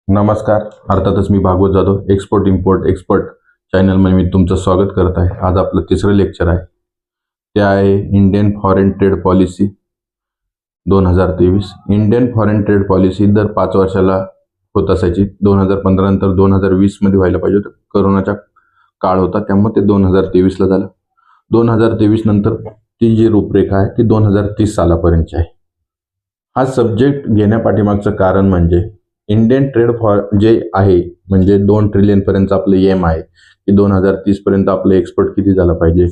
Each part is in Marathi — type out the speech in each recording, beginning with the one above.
नमस्कार. अर्थातच मी Bhagwat Jadhav export import expert चॅनलमध्ये मी तुमचं स्वागत करत आहे. आज आपलं तिसरं लेक्चर आहे. ते आहे Indian foreign trade policy 2023. Indian foreign trade policy दर 5 वर्षाला होत असायची. 2015 नंतर 2020 मध्ये व्हायला पाहिजे होतं. कोरोनाचा काळ होता त्यामुळे ते 2023 ला झालं. 2023 नंतर ती जी रूपरेखा आहे ती 2030 सालापर्यंतची आहे. हा सब्जेक्ट घेण्यापाठीमागचं कारण म्हणजे इंडियन ट्रेड फॉर जे आहे म्हणजे 2 ट्रिलियन पर्यंत आपलं एम आहे की 2030 पर्यंत आपलं एक्सपोर्ट किती झाला पाहिजे,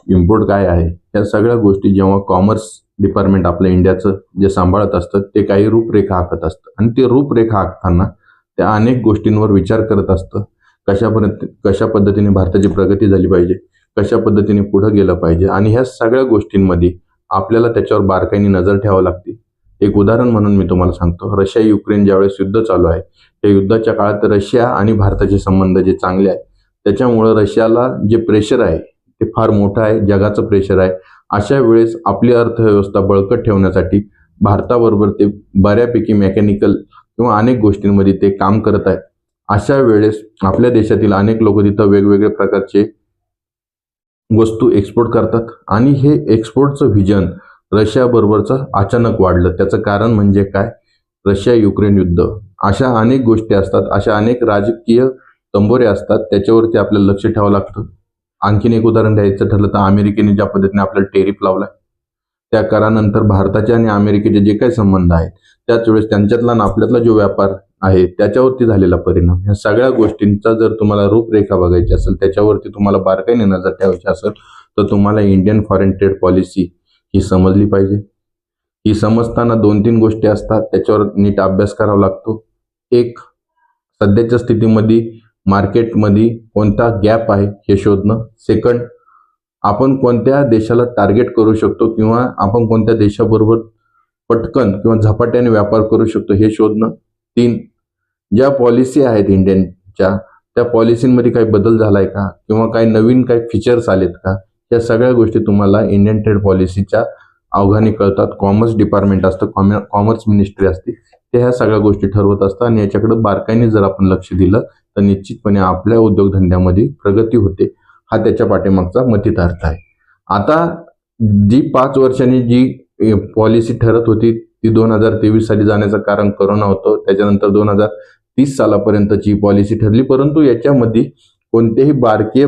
इम्पोर्ट काय आहे, या सगळ्या गोष्टी जेव्हा कॉमर्स डिपार्टमेंट आपल्या इंडियाचं जे सांभाळत असतं ते काही रूपरेखा आखत असतं आणि ते रूपरेखा आखताना त्या अनेक गोष्टींवर विचार करत असतं. कशा पद्धतीने भारताची प्रगती झाली पाहिजे, कशा पद्धतीने पुढे गेलं पाहिजे आणि ह्या सगळ्या गोष्टींमध्ये आपल्याला त्याच्यावर बारकाईने नजर ठेवावी लागते. एक उदाहरण म्हणून मी तुम्हाला सांगतो. रशिया युक्रेन ज्यावेळेस युद्ध चालू आहे त्या युद्धाच्या काळात रशिया आणि भारताचे संबंध जे चांगले आहेत त्याच्यामुळे रशियाला जे प्रेशर आहे ते फार मोठं आहे, जगाचं प्रेशर आहे. अशा वेळेस आपली अर्थव्यवस्था बळकट ठेवण्यासाठी भारताबरोबर ते बऱ्यापैकी मेकॅनिकल किंवा अनेक गोष्टींमध्ये ते काम करत आहेत. अशा वेळेस आपल्या देशातील अनेक लोक तिथं वेगवेगळ्या प्रकारचे वस्तू एक्सपोर्ट करतात आणि हे एक्सपोर्टचं व्हिजन रशिया बरोबरचं अचानक वाढलं. त्याचं कारण म्हणजे काय, रशिया युक्रेन युद्ध. अशा अनेक गोष्टी असतात, अशा अनेक राजकीय तंबोरे असतात, त्याच्यावरती आपल्याला लक्ष ठेवावं लागतं. आणखीन एक उदाहरण द्यायचं ठरलं तर अमेरिकेने ज्या पद्धतीने आपल्याला टेरिफ लावलाय त्या करानंतर भारताचे आणि अमेरिकेचे जे काही संबंध आहेत त्याच वेळेस त्यांच्यातला आणि आपल्यातला जो व्यापार आहे त्याच्यावरती झालेला परिणाम, ह्या सगळ्या गोष्टींचा जर तुम्हाला रूपरेखा बघायची असेल, त्याच्यावरती तुम्हाला बारकाईने नजर ठेवायची असेल तर तुम्हाला इंडियन फॉरेन ट्रेड पॉलिसी ही समजली पाहिजे. ही समजताना 2-3 गोष्टी असतात, त्याच्यावर नीट अभ्यास करावा लागतो. एक, सध्याच्या स्थितीमध्ये मार्केटमध्ये कोणता गॅप आहे हे शोधणं. सेकंड, आपण कोणत्या देशाला टार्गेट करू शकतो किंवा आपण कोणत्या देशाबरोबर पटकन किंवा झपाट्याने व्यापार करू शकतो हे शोधणं. 3, ज्या पॉलिसी आहेत इंडियनच्या त्या पॉलिसींमध्ये काही बदल झालाय का किंवा काही नवीन काही फीचर्स आलेत का, या सगळ्या गोष्टी तुम्हाला इंडियन ट्रेड पॉलिसीच्या अवघाने कळतात. कॉमर्स डिपार्टमेंट असतं, कॉमर्स मिनिस्ट्री असते, ते ह्या सगळ्या गोष्टी ठरवत असतात आणि याच्याकडे बारकाईने जर आपण लक्ष दिलं तर निश्चितपणे आपल्या उद्योगधंद्यामध्ये प्रगती होते. हा त्याच्या पाठीमागचा मथितार्थ आहे. आता जी 5 वर्षांनी जी पॉलिसी ठरत होती ती 2023 साली जाण्याचं कारण कोरोना होतं. त्याच्यानंतर 2030 सालापर्यंतची पॉलिसी ठरली, परंतु याच्यामध्ये कोणतेही बारके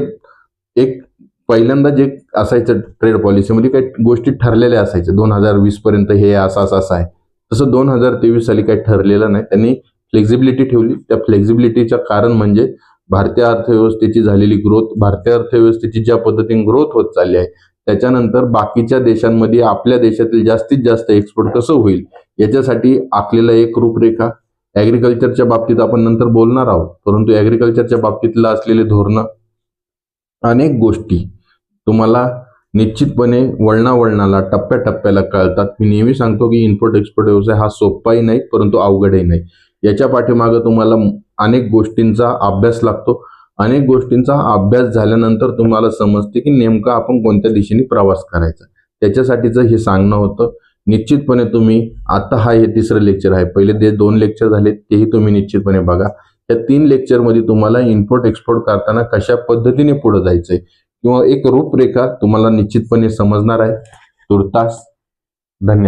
एक पहिल्यांदा जे असायचं ट्रेड पॉलिसीमध्ये काही गोष्टी ठरलेल्या असायच्या 2020 पर्यंत हे असं आहे. तसं 2023 साली काही ठरलेलं नाही. त्यांनी फ्लेक्झिबिलिटी ठेवली. त्या फ्लेक्झिबिलिटीचं कारण म्हणजे भारतीय अर्थव्यवस्थेची झालेली ग्रोथ, भारतीय अर्थव्यवस्थेची ज्या पद्धतीने ग्रोथ होत चालली आहे त्याच्यानंतर बाकीच्या देशांमध्ये आपल्या देशातील जास्तीत जास्त एक्सपोर्ट कसं होईल याच्यासाठी आखलेला एक रूपरेखा. ॲग्रिकल्चरच्या बाबतीत आपण नंतर बोलणार आहोत, परंतु ॲग्रिकल्चरच्या बाबतीतला असलेले धोरणं, अनेक गोष्टी तुम्हाला निश्चितपणे वळणाला टप्प्याटप्प्याला कळतात. मी नेहमी सांगतो की इम्पोर्ट एक्सपोर्ट व्यवसाय हा सोपाही नाही परंतु अवघडही नाही. याच्या पाठीमागे तुम्हाला अनेक गोष्टींचा अभ्यास लागतो. अनेक गोष्टींचा अभ्यास झाल्यानंतर तुम्हाला समजते की नेमका आपण कोणत्या दिशेने प्रवास करायचा. त्याच्यासाठीचं हे सांगणं होतं. निश्चितपणे तुम्ही आता हे तिसरं लेक्चर आहे, पहिले जे 2 लेक्चर झाले तेही तुम्ही निश्चितपणे बघा. या 3 लेक्चरमध्ये तुम्हाला इम्पोर्ट एक्सपोर्ट करताना कशा पद्धतीने पुढे जायचंय किंवा एक रूपरेखा तुम्हाला निश्चितपणे समजणार आहे. तुर्तास धन्यवाद.